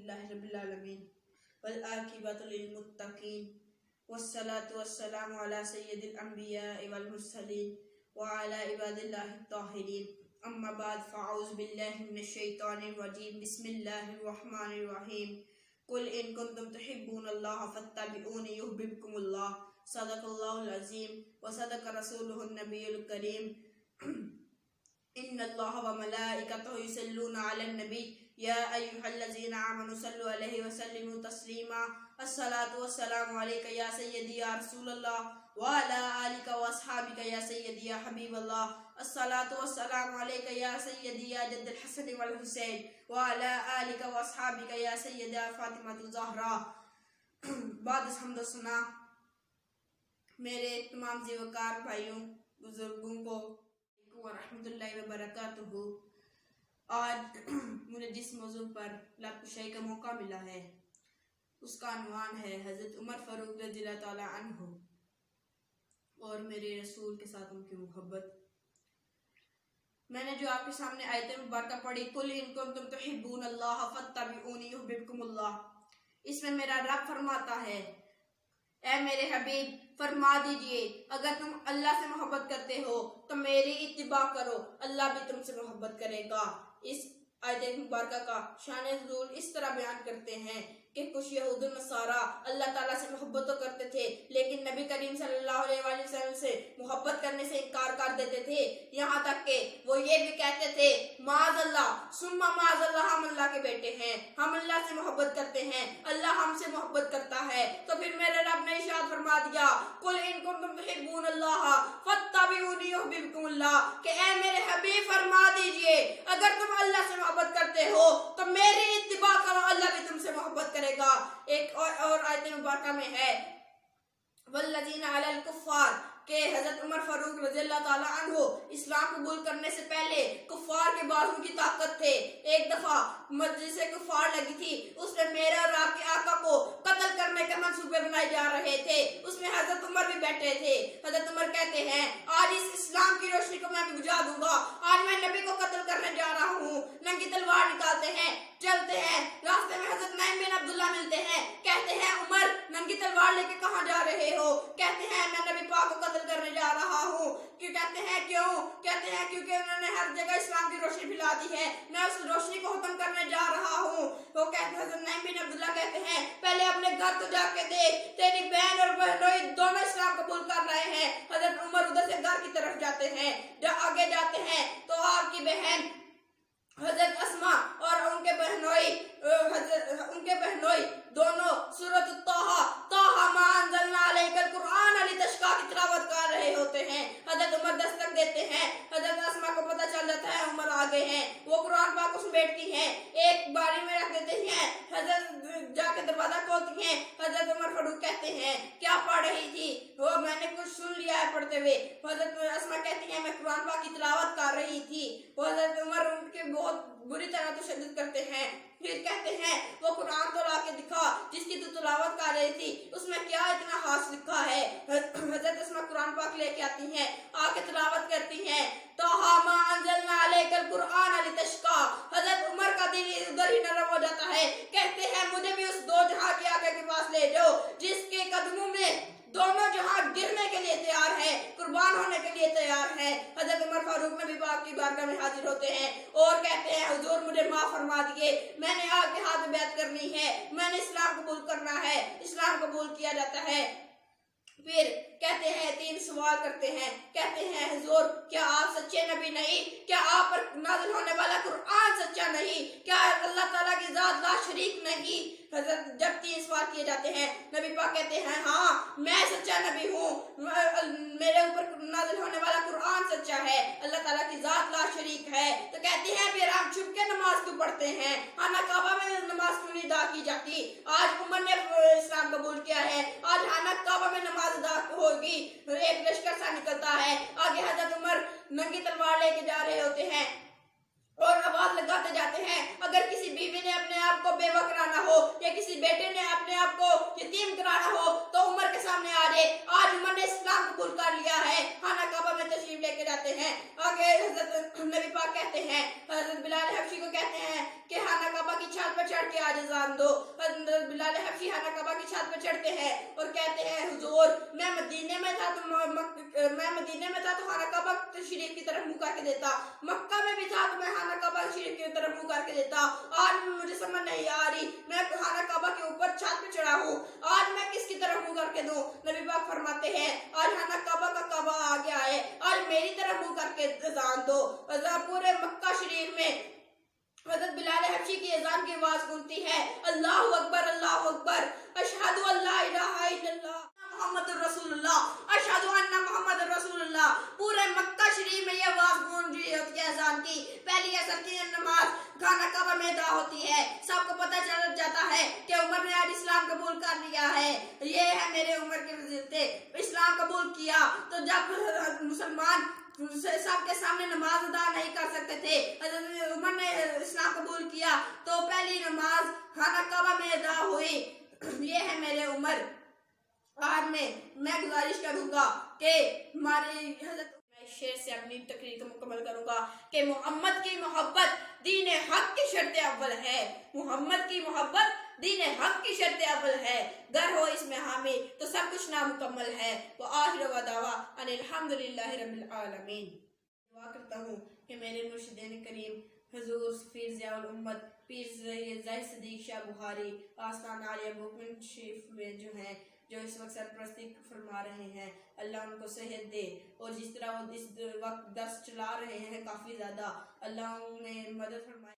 للہ رب العالمین والعاقبۃ للمتقین والصلاة والسلام علی سید الانبیاء والمرسلین وعلی عباد اللہ الطاہرین اما بعد فاعوذ باللہ من الشیطان الرجیم بسم اللہ الرحمن الرحیم قل ان کنتم تحبون اللہ فاتبعونی یحببکم اللہ صدق اللہ العظیم وصدق رسولہ النبی الکریم ان اللہ وملائکتہ یصلون علی النبی یا ایہا الذین آمنوا صلوا علیہ وسلموا تسلیما الصلاة والسلام علیکہ یا سیدی یا رسول اللہ وعلی آلک واصحابک یا سیدی یا حبیب اللہ الصلاة والسلام علیکہ یا سیدی یا جد الحسن والحسین وعلی آلک واصحابک یا سیدی فاطمہ الزہرا۔ بعد از حمد و ثنا میرے تمام زیوکار بھائیوں بزرگوں کو ورحمۃ اللہ وبرکاتہ۔ آج مجھے جس موضوع پر لب کشائی کا موقع ملا ہے اس کا عنوان ہے حضرت عمر فاروق رضی اللہ تعالیٰ عنہ اور میرے رسول کے ساتھ ان کی محبت۔ میں نے جو آپ کے سامنے آیت مبارکہ پڑھی قل ان کنتم تحبون اللہ فاتبعونی یحببکم اللہ، اس میں میرا رب فرماتا ہے اے میرے حبیب فرما دیجئے اگر تم اللہ سے محبت کرتے ہو تو میری اتباع کرو، اللہ بھی تم سے محبت کرے گا۔ اس آیت مبارکہ کا شان نزول اس طرح بیان کرتے ہیں کہ کچھ یہود و نصارہ اللہ تعالیٰ سے محبت تو کرتے تھے لیکن نبی کریم صلی اللہ علیہ وآلہ وسلم سے محبت کرنے سے انکار کر دیتے تھے، یہاں تک کہ وہ یہ بھی کہتے تھے معاذ اللہ ثم معاذ اللہ، ہم اللہ کے بیٹے ہیں، ہم اللہ سے محبت کرتے ہیں، اللہ ہم سے محبت کرتا ہے۔ تو پھر میرے رب نے ارشاد فرما دیا قل ان کنتم تحبون اللہ فاتبعونی یحببکم اللہ، کہ اے میرے حبیب فرما دیجئے اگر تم اللہ سے محبت کرتے ہو تو میری اتباع کرو، اللہ بھی تم سے محبت کرے گا۔ ایک اور آیت مبارکہ میں ہے والذین علی الکفار، کہ حضرت عمر فاروق رضی اللہ تعالیٰ عنہ اسلام قبول کرنے سے پہلے کفار کے بازو کی طاقت تھے۔ ایک دفعہ مجلس کفار لگی تھی، اس میں میرے اور آپ کے آقا کو قتل کرنے کے منصوبے بنائے جا رہے تھے، اس میں حضرت عمر بھی بیٹھے تھے۔ حضرت عمر کہتے ہیں آج اس اسلام کی روشنی کو میں بھی بجھا دوں گا، آج میں نبی کو قتل کرنے جا رہا ہوں۔ ننگی تلوار نکالتے ہیں، چلتے ہیں، راستے میں حضرت نعیم بن عبداللہ ملتے ہیں، کہتے ہیں عمر ننگی تلوار لے کے کہاں جا رہے ہو؟ کہتے ہیں میں نبی پاک کو قتل کرنے جا رہا ہوں۔ کہتے ہیں کیوں؟ کہتے ہیں کیونکہ انہوں نے ہر جگہ اسلام کی روشنی پھیلا دی ہے، میں اس روشنی کو ختم کرنے جا رہا ہوں۔ وہ کہتے ہیں حضرت نعیم بن عبداللہ کہتے ہیں پہلے اپنے گھر تو جا کے دیکھ، تیری بہن اور بہنوئی دونوں اسلام قبول کر رہے ہیں۔ حضرت عمر ادھر سے گھر کی طرف جاتے ہیں، آگے جاتے ہیں تو آپ کی بہن حضرت اسما اور ان کے بہنوئی دونوں سورۃ طٰہٰ ما انزلنا علیک القرآن لتشقیٰ کی تلاوت کر رہے ہوتے ہیں۔ حضرت عمر دستک دیتے ہیں، حضرت اسما کو پتہ چل جاتا ہے عمر آگے ہیں، وہ قرآن پاک اس بیٹھتی ہیں، ایک باری میں رکھ دیتے ہیں، حضرت جا کے دروازہ کھولتی ہیں۔ حضرت عمر فاروق کہتے ہیں کیا پڑھ رہی تھی؟ وہ میں نے کچھ سن لیا ہے پڑھتے ہوئے۔ حضرت اسما کہتی ہیں میں قرآن پاک کی تلاوت کر رہی تھی۔ وہ حضرت عمر ان کے بہت بری طرح تشدد کرتے ہیں، پھر کہتے ہیں وہ قرآن تو لا کے دکھا جس کی تو تلاوت کر رہی تھی، اس میں کیا اتنا خاص لکھا ہے؟ حضرت اسما قرآن پاک لے کے آتی ہیں، آ کے تلاوت کرتی ہیں طٰہٰ ما انزلنا علیک القرآن لتشقیٰ۔ حضرت عمر کا دل ادھر ہی نرم ہو جاتا ہے، کہتے ہیں مجھے بھی اس دو جہاں کے آقا کے پاس لے جاؤ جس کے قدموں میں دونوں جہاں گرنے کے لیے تیار ہے، قربان ہونے کے لیے تیار ہے۔ حضرت عمر فاروق نبی پاک کی بارگاہ میں حاضر ہوتے ہیں اور کہتے ہیں حضور مجھے معاف فرما دیے، میں نے آپ کے ہاتھ بیعت کرنی ہے، میں نے اسلام قبول کرنا ہے۔ اسلام قبول کیا جاتا ہے۔ پھر کہتے ہیں تین سوال کرتے ہیں، کہتے ہیں حضور کیا آپ سچے نبی نہیں؟ کیا آپ پر نازل ہونے والا قرآن سچا نہیں؟ کیا اللہ تعالیٰ کی ذات لا شریک نہیں؟ حضرت جب تین سوال کیے جاتے ہیں نبی پاک کہتے ہیں ہاں میں سچا نبی ہوں، میرے اوپر نازل ہونے والا قرآن سچا ہے، اللہ تعالیٰ کی ذات لا شریک ہے۔ تو کہتے ہیں پھر آپ چھپ کے نماز کیوں پڑھتے ہیں؟ خانہ کعبہ میں نماز کیوں نہیں ادا کی جاتی؟ آج عمر نے اسلام قبول کیا ہے، آج خانہ کعبہ میں نماز ادا ہوگی، ایک لشکر سا نکلتا ہے، آگے حضرت عمر ننگی تلوار لے کے جا رہے ہوتے ہیں اور آواز لگاتے جاتے ہیں اگر کسی بیوی نے اپنے آپ کو بے وقت رہنا ہو یا کسی بیٹے نے اپنے آپ کو یتیم کرانا ہو تو عمر کے سامنے آ جائے. آج عمر نے اسلام قبول کر لیا ہے, خانہ کعبہ میں تشریف لے کے جاتے ہیں. آگے حضرت نبی پاک کہتے ہیں, حضرت بلال حبشی کو کہتے ہیں کہ خانہ کعبہ کی چھت پر چڑھ کے آج اذان دو. حضرت بلال حبشی خانہ کعبہ کی چھت پر چڑھتے ہیں اور کہتے ہیں حضور میں مدینے میں تھا تو خانہ کعبہ شریف کی طرف منہ کر کے دیتا, مکہ میں بھی تھا تو میں خانہ کعبہ شریف کی طرف منہ کر کے دیتا. آج مجھے سمجھ نہیں آ رہی, میں خانہ کعبہ کے اوپر چھت پہ چڑھا ہوں, آج میں کس کی طرف منہ کر کے دوں. نبی پاک فرماتے ہیں آج خانہ کعبہ کا کعبہ آ گیا ہے, آج میری طرف منہ کر کے اذان دو. پورے مکہ شریف میں حضرت بلال حبشی کی اذان کی آواز گونجتی ہے, اللہ اکبر اللہ اکبر, اشہد ان لا الہ الا اللہ محمد رسول اللہ, اشہد ان محمد رسول اللہ. پورے مکہ شریف میں یہ آواز گونج رہی ہوتی ہے اذان کی. پہلی اثر کی نماز خانہ کعبہ میں ادا ہوتی ہے. سب کو پتہ چل جاتا ہے کہ عمر نے آج اسلام قبول کر لیا ہے. یہ ہے میرے عمر کے فضیلتیں, اسلام قبول کیا. تو جب مسلمان سب کے سامنے نماز ادا نہیں کر سکتے تھے, حضرت عمر نے اسلام قبول کیا تو پہلی نماز خانہ کعبہ میں ادا ہوئی. یہ ہے میرے عمر. آج میں گزارش کروں گا کہ ہماری حضرت, میں شعر سے اپنی تقریر کو مکمل کروں گا کہ محمد کی محبت دین حق کی شرط اول ہے. محمد کی محبت دین حق کی شرط اول ہے, گر ہو اس میں حامی تو سب کچھ نامکمل ہے. وآخر دعوانا ان الحمدللہ رب العالمین. دعا کرتا ہوں کہ میرے مرشدین کریم حضور سفیر ضیاء الامت پیر زاہد صدیق شاہ بخاری آستانہ عالیہ بوکمن شریف میں جو ہیں, جو اس وقت سرپرستی فرما رہے ہیں, اللہ ان کو صحت دے. اور جس طرح وہ اس وقت درس چلا رہے ہیں کافی زیادہ, اللہ انہیں مدد فرمائے.